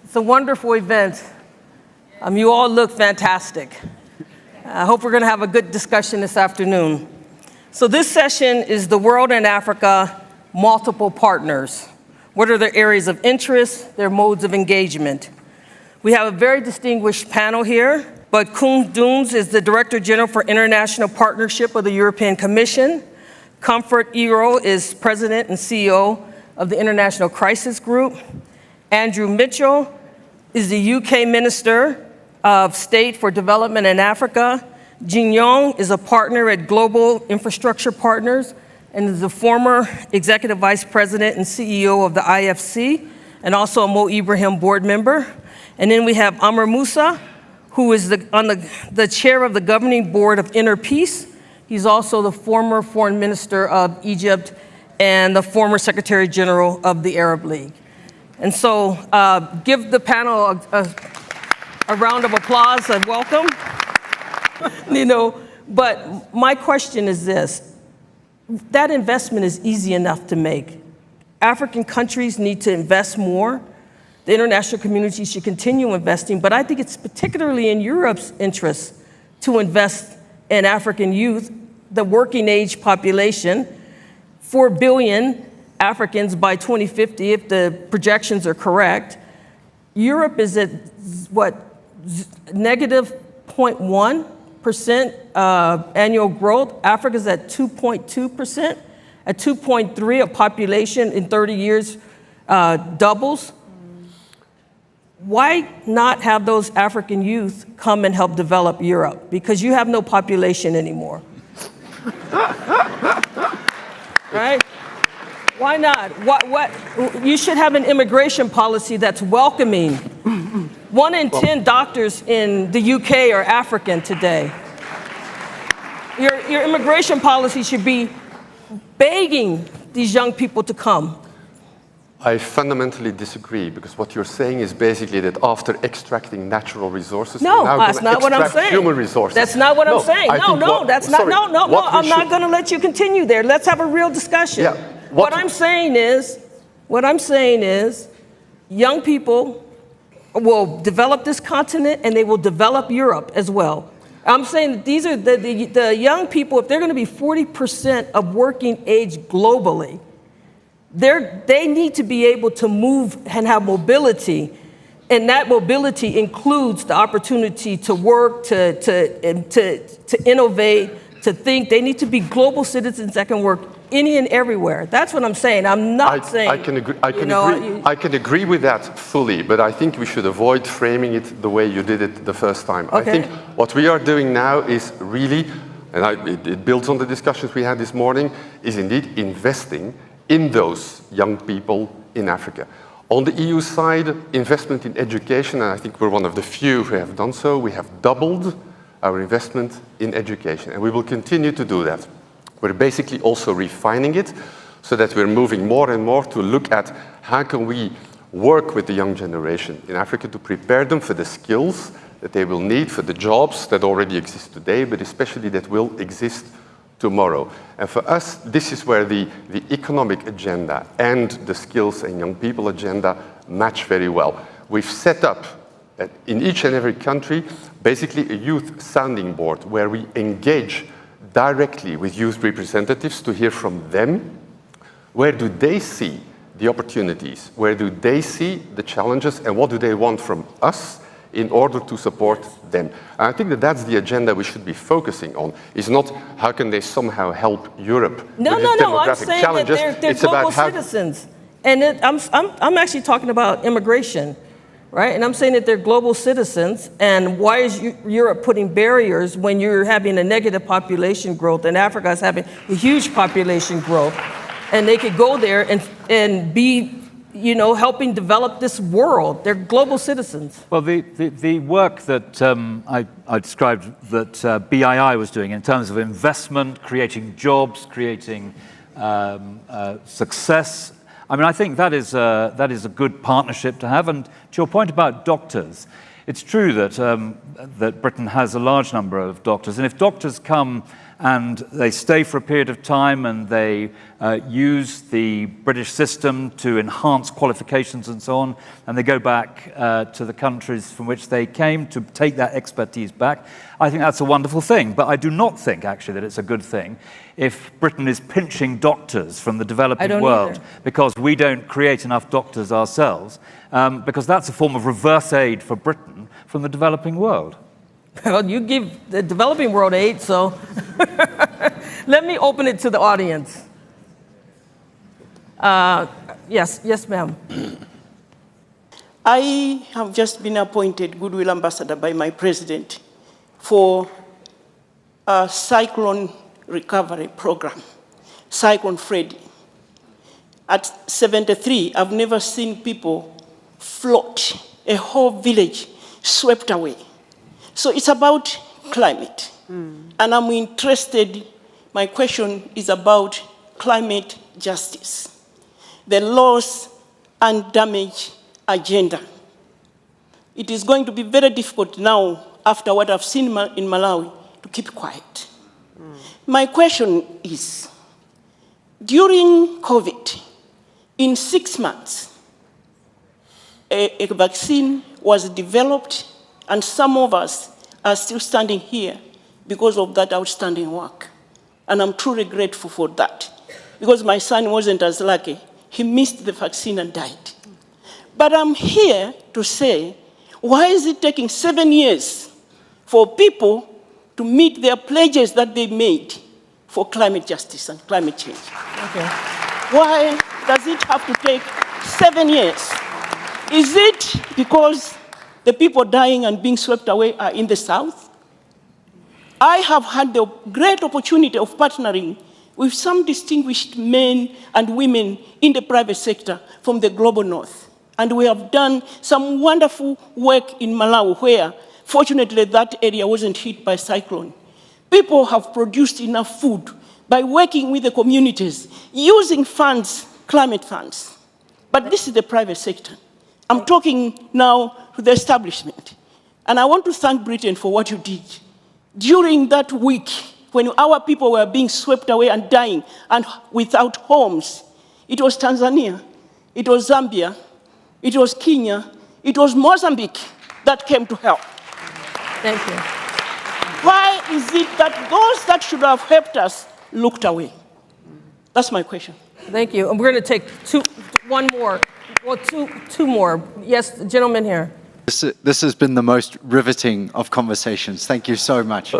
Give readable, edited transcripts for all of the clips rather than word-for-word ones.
It's a wonderful event. You all look fantastic. I hope we're going to have a good discussion this afternoon. So this session is the World and Africa Multiple Partners. What are their areas of interest, their modes of engagement? We have a very distinguished panel here, but Koen Doens is the Director General for International Partnership of the European Commission. Comfort Ero is President and CEO of the International Crisis Group. Andrew Mitchell is the UK Minister of State for Development in Africa. Jin Yong is a partner at Global Infrastructure Partners and is the former Executive Vice President and CEO of the IFC, and also a Moh Ibrahim board member. And then we have Amr Moussa, who is the chair of the governing board of Inner Peace. He's also the former foreign minister of Egypt and the former Secretary General of the Arab League. And so give the panel a round of applause and welcome. But my question is this: that investment is easy enough to make. African countries need to invest more. The international community should continue investing, but I think it's particularly in Europe's interest to invest in African youth, the working age population, 4 billion Africans by 2050, if the projections are correct. Europe is at, negative 0.1% annual growth. Africa's at 2.2%. At 2.3, a population in 30 years doubles. Why not have those African youth come and help develop Europe? Because you have no population anymore. Right? Why not? What? You should have an immigration policy that's welcoming. 1 in 10 doctors in the UK are African today. Your immigration policy should be begging these young people to come. I fundamentally disagree, because what you're saying is basically that after extracting natural resources, no, that's not what I'm saying. Human resources. That's not what I'm saying. I'm not going to let you continue there. Let's have a real discussion. Yeah, what I'm saying is, young people will develop this continent and they will develop Europe as well. I'm saying that these are the young people. If they're going to be 40% of working age globally, they need to be able to move and have mobility, and that mobility includes the opportunity to work, to innovate, to think. They need to be global citizens that can work any and everywhere. That's what I'm saying. I'm not saying. I can agree. I can agree with that fully, but I think we should avoid framing it the way you did it the first time. Okay. I think what we are doing now is really, and it builds on the discussions we had this morning, is indeed investing in those young people in Africa. On the EU side, investment in education, and I think we're one of the few who have done so. We have doubled our investment in education, and we will continue to do that. We're basically also refining it so that we're moving more and more to look at how can we work with the young generation in Africa to prepare them for the skills that they will need for the jobs that already exist today, but especially that will exist tomorrow. And for us, this is where the economic agenda and the skills and young people agenda match very well. We've set up in each and every country basically a youth sounding board where we engage directly with youth representatives to hear from them. Where do they see the opportunities? Where do they see the challenges? And what do they want from us in order to support them? And I think that that's the agenda we should be focusing on. It's not how can they somehow help Europe with its demographic challenges. That they're global citizens. And I'm actually talking about immigration, right? And I'm saying that they're global citizens. And why is Europe putting barriers when you're having a negative population growth and Africa is having a huge population growth? And they could go there and be helping develop this world. They're global citizens. Well, the work that I described that BII was doing in terms of investment, creating jobs, creating success, I think that is a good partnership to have. And to your point about doctors, it's true that Britain has a large number of doctors. And if doctors come and they stay for a period of time, and they use the British system to enhance qualifications and so on, and they go back to the countries from which they came to take that expertise back. I think that's a wonderful thing, but I do not think, actually, that it's a good thing if Britain is pinching doctors from the developing world because we don't create enough doctors ourselves, because that's a form of reverse aid for Britain from the developing world. Well, you give the developing world aid, so let me open it to the audience. Yes, ma'am. I have just been appointed Goodwill Ambassador by my president for a cyclone recovery program, Cyclone Freddy. At 73, I've never seen people float, a whole village swept away. So it's about climate. And I'm interested, my question is about climate justice, the loss and damage agenda. It is going to be very difficult now, after what I've seen in Malawi, to keep quiet. My question is, during COVID, in 6 months, a vaccine was developed, and some of us are still standing here because of that outstanding work. And I'm truly grateful for that, because my son wasn't as lucky. He missed the vaccine and died. But I'm here to say, why is it taking 7 years for people to meet their pledges that they made for climate justice and climate change? Okay. Why does it have to take 7 years? Is it because the people dying and being swept away are in the South? I have had the great opportunity of partnering with some distinguished men and women in the private sector from the global North. And we have done some wonderful work in Malawi where, fortunately, that area wasn't hit by cyclone. People have produced enough food by working with the communities, using funds, climate funds. But this is the private sector. I'm talking now to the establishment. And I want to thank Britain for what you did. During that week, when our people were being swept away and dying and without homes, it was Tanzania, it was Zambia, it was Kenya, it was Mozambique that came to help. Thank you. Why is it that those that should have helped us looked away? That's my question. Thank you. And we're going to take one more. Well, two more. Yes, the gentleman here. This has been the most riveting of conversations. Thank you so much.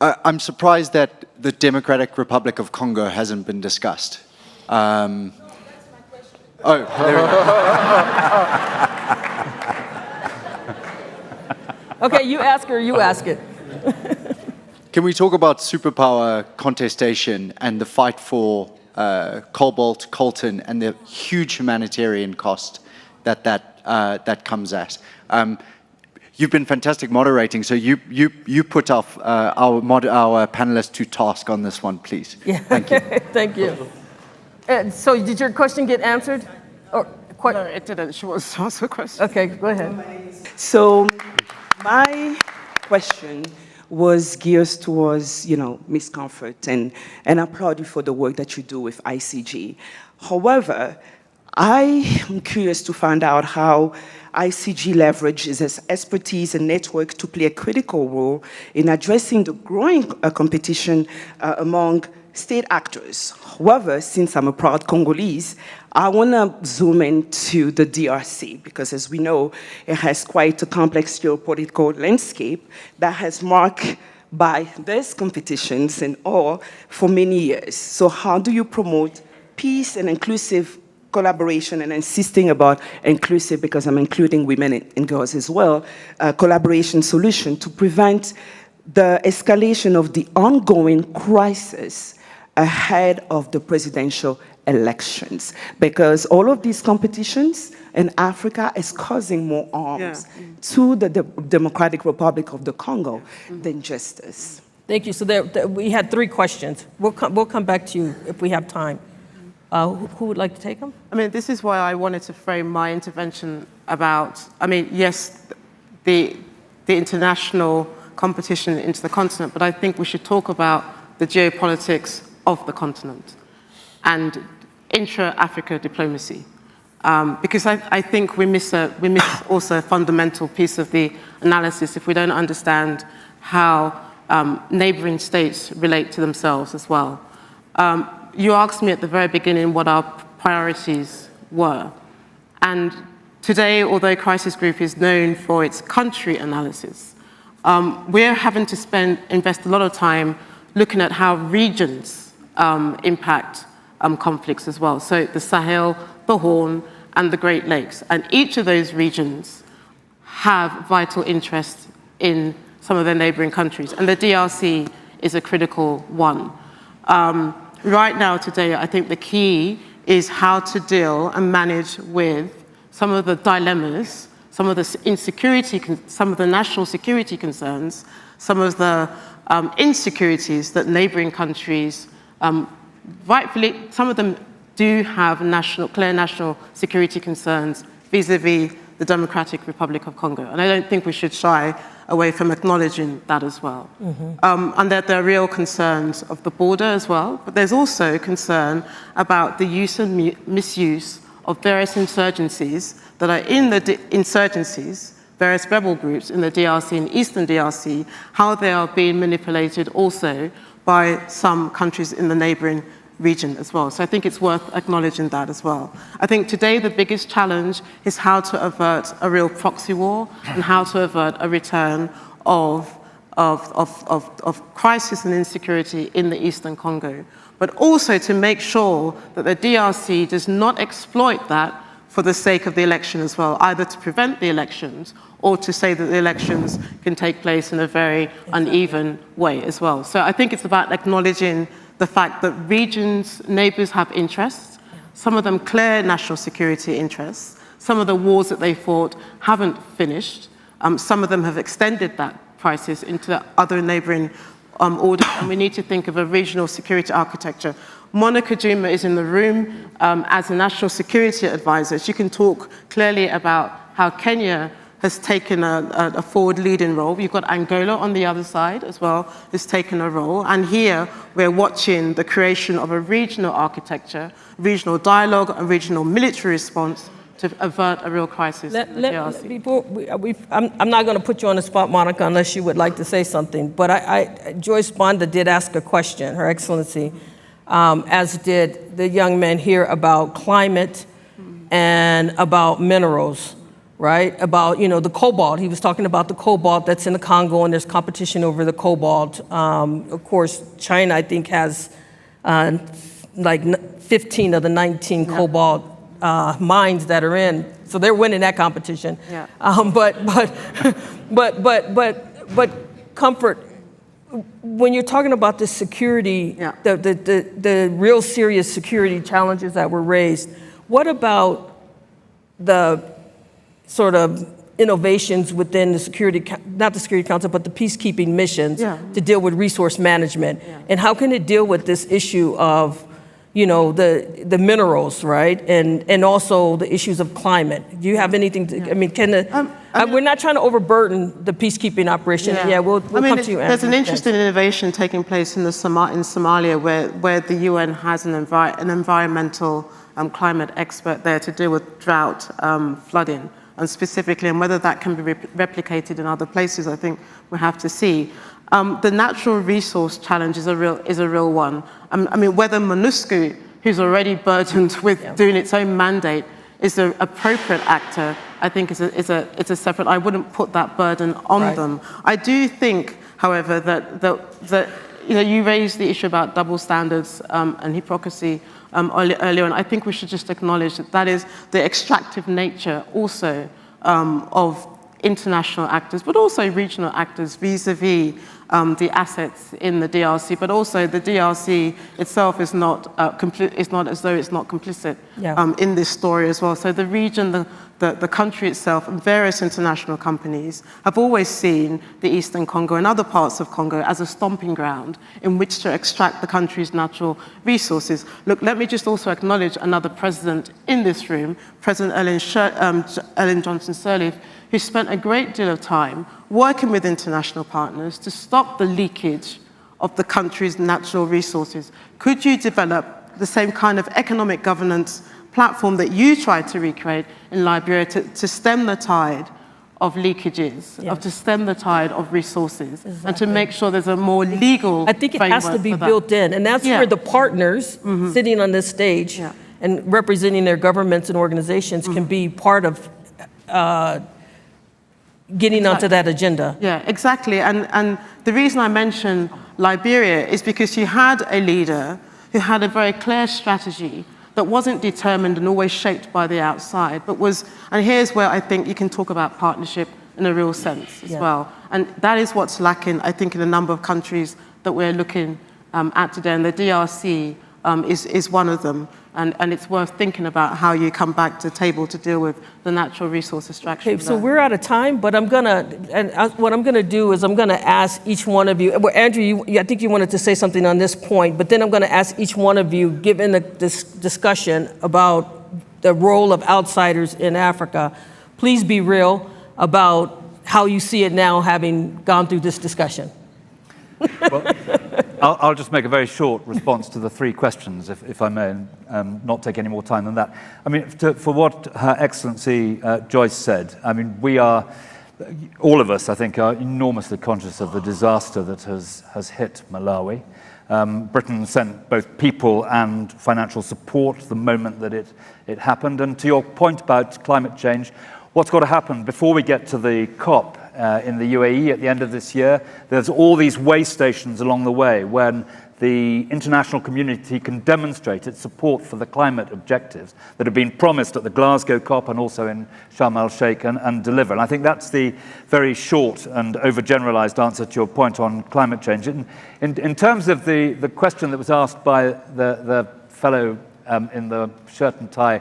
I'm surprised that the Democratic Republic of Congo hasn't been discussed. Oh, there we go. Okay, you ask her, you ask it. Can we talk about superpower contestation and the fight for cobalt, coltan, and the huge humanitarian cost that comes at? You've been fantastic moderating, so you put off our panelists to task on this one, please. Yeah. Thank you. Thank you. So did your question get answered? Or No, it didn't. She wants to ask a question. Okay, go ahead. So my question was geared towards, Ms. Comfort, and I applaud you for the work that you do with ICG. However, I am curious to find out how ICG leverages its expertise and network to play a critical role in addressing the growing competition among state actors. However, since I'm a proud Congolese, I want to zoom into the DRC, because as we know, it has quite a complex geopolitical landscape that has marked by these competitions and all for many years. So how do you promote peace and inclusive collaboration, and insisting about inclusive, because I'm including women and girls as well, collaboration solution to prevent the escalation of the ongoing crisis ahead of the presidential elections? Because all of these competitions in Africa is causing more harms to the Democratic Republic of the Congo than justice. Thank you. So we had 3 questions. We'll come back to you if we have time. Who would like to take them? I mean, this is why I wanted to frame my intervention about, yes, the international competition into the continent, but I think we should talk about the geopolitics of the continent and intra-Africa diplomacy. Because I think we miss also a fundamental piece of the analysis if we don't understand how neighboring states relate to themselves as well. You asked me at the very beginning what our priorities were. And today, although Crisis Group is known for its country analysis, we're having to invest a lot of time looking at how regions impact conflicts as well. So the Sahel, the Horn, and the Great Lakes. And each of those regions have vital interest in some of their neighboring countries. And the DRC is a critical one. Right now, today, I think the key is how to deal and manage with some of the dilemmas, some of the insecurity, some of the national security concerns, some of the insecurities that neighboring countries, rightfully, some of them do have clear national security concerns vis-à-vis the Democratic Republic of Congo. And I don't think we should shy away from acknowledging that as well. And that there are real concerns of the border as well, but there's also concern about the use and misuse of various insurgencies that are in the various rebel groups in the DRC and Eastern DRC, how they are being manipulated also by some countries in the neighboring region as well. So I think it's worth acknowledging that as well. I think today the biggest challenge is how to avert a real proxy war and how to avert a return of crisis and insecurity in the Eastern Congo, but also to make sure that the DRC does not exploit that for the sake of the election as well, either to prevent the elections or to say that the elections can take place in a very uneven way as well. So I think it's about acknowledging the fact that regions, neighbors have interests, some of them clear national security interests, some of the wars that they fought haven't finished, some of them have extended that crisis into other neighboring orders, and we need to think of a regional security architecture. Monica Juma is in the room as a national security advisor. She can talk clearly about how Kenya has taken a forward leading role. You've got Angola on the other side as well, who's taken a role. And here we're watching the creation of a regional architecture, regional dialogue, a regional military response to avert a real crisis in the DRC. I'm not going to put you on the spot, Monica, unless you would like to say something. But Joyce Banda did ask a question, Her Excellency, as did the young man here about climate and about minerals. Right, about the cobalt. He was talking about the cobalt that's in the Congo, and there's competition over the cobalt. Of course, China, I think, has like 15 of the 19 cobalt mines that are in, so they're winning that competition. Yeah. But comfort. When you're talking about the security, the real serious security challenges that were raised, what about the sort of innovations within the Security, not the Security Council, but the peacekeeping missions to deal with resource management? And how can it deal with this issue of, the minerals, right? And also the issues of climate. Do you have anything to, I mean, we're not trying to overburden the peacekeeping operation. We'll come to you, There's an interesting innovation taking place in Somalia where the UN has an environmental climate expert there to deal with drought, flooding, and specifically, and whether that can be replicated in other places, I think we have to see. The natural resource challenge is a real one. I mean, whether MONUSCO, who's already burdened with doing its own mandate, is the appropriate actor, I think is a separate. I wouldn't put that burden on them. I do think, however, that you raised the issue about double standards and hypocrisy earlier on. I think we should just acknowledge that is the extractive nature also of international actors, but also regional actors vis-a-vis the assets in the DRC. But also the DRC itself is not as though it's not complicit in this story as well. So the region, the country itself and various international companies have always seen the Eastern Congo and other parts of Congo as a stomping ground in which to extract the country's natural resources. Look, let me just also acknowledge another president in this room, President Ellen Johnson Sirleaf, who spent a great deal of time working with international partners to stop the leakage of the country's natural resources. Could you develop the same kind of economic governance platform that you tried to recreate in Liberia to stem the tide of leakages, to stem the tide of resources, and to make sure there's a more legal I think it has to be built in, and that's where the partners sitting on this stage and representing their governments and organizations can be part of getting onto that agenda. Yeah, exactly. And the reason I mention Liberia is because you had a leader who had a very clear strategy that wasn't determined and always shaped by the outside, but was, and here's where I think you can talk about partnership in a real sense as well. And that is what's lacking, I think, in a number of countries that we're looking at today, and the DRC is one of them. And it's worth thinking about how you come back to the table to deal with the natural resource extraction. Okay, so we're out of time, but what I'm gonna do is I'm gonna ask each one of you, well, Andrew, I think you wanted to say something on this point, but then I'm gonna ask each one of you, given this discussion about the role of outsiders in Africa, please be real about how you see it now, having gone through this discussion. Well, I'll just make a very short response to the three questions, if I may, and not take any more time than that. I mean, for what Her Excellency Joyce said, I mean, we are, all of us, I think, are enormously conscious of the disaster that has hit Malawi. Britain sent both people and financial support the moment that it happened. And to your point about climate change, what's got to happen before we get to the COP in the UAE at the end of this year? There's all these way stations along the way when the international community can demonstrate its support for the climate objectives that have been promised at the Glasgow COP and also in Sharm el-Sheikh and deliver. And I think that's the very short and overgeneralized answer to your point on climate change. In terms of the question that was asked by the fellow in the shirt and tie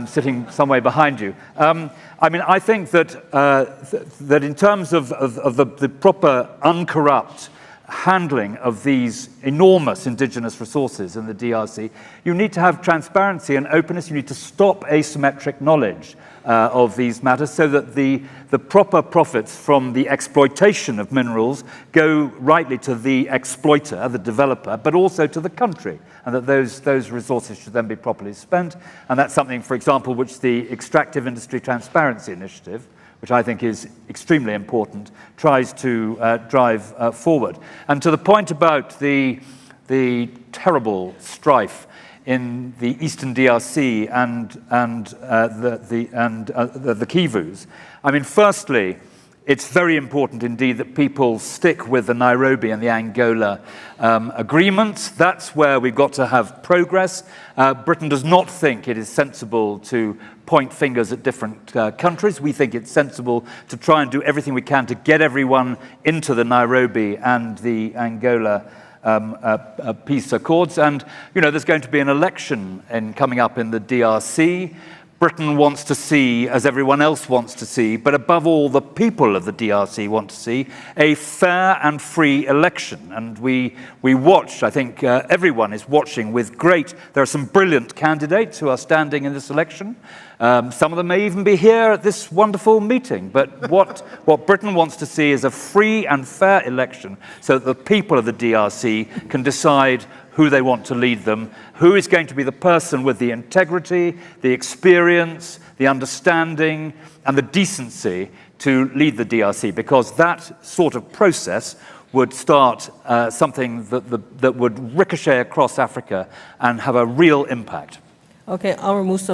sitting some way behind you. I mean, I think that that in terms of the proper uncorrupt handling of these enormous indigenous resources in the DRC, you need to have transparency and openness. You need to stop asymmetric knowledge of these matters so that the proper profits from the exploitation of minerals go rightly to the exploiter, the developer, but also to the country, and that those resources should then be properly spent. And that's something, for example, which the Extractive Industry Transparency Initiative, which I think is extremely important, tries to drive forward. And to the point about the terrible strife in the eastern DRC and the Kivus, I mean, firstly, it's very important indeed that people stick with the Nairobi and the Angola agreements. That's where we've got to have progress. Britain does not think it is sensible to point fingers at different countries. We think it's sensible to try and do everything we can to get everyone into the Nairobi and the Angola peace accords. And, you know, there's going to be an election coming up in the DRC. Britain wants to see, as everyone else wants to see, but above all, the people of the DRC want to see, a fair and free election. And we watch, I think everyone is watching with there are some brilliant candidates who are standing in this election. Some of them may even be here at this wonderful meeting. But what Britain wants to see is a free and fair election so that the people of the DRC can decide who they want to lead them, who is going to be the person with the integrity, the experience, the understanding, and the decency to lead the DRC, because that sort of process would start something that would ricochet across Africa and have a real impact. Okay, Amr Musa.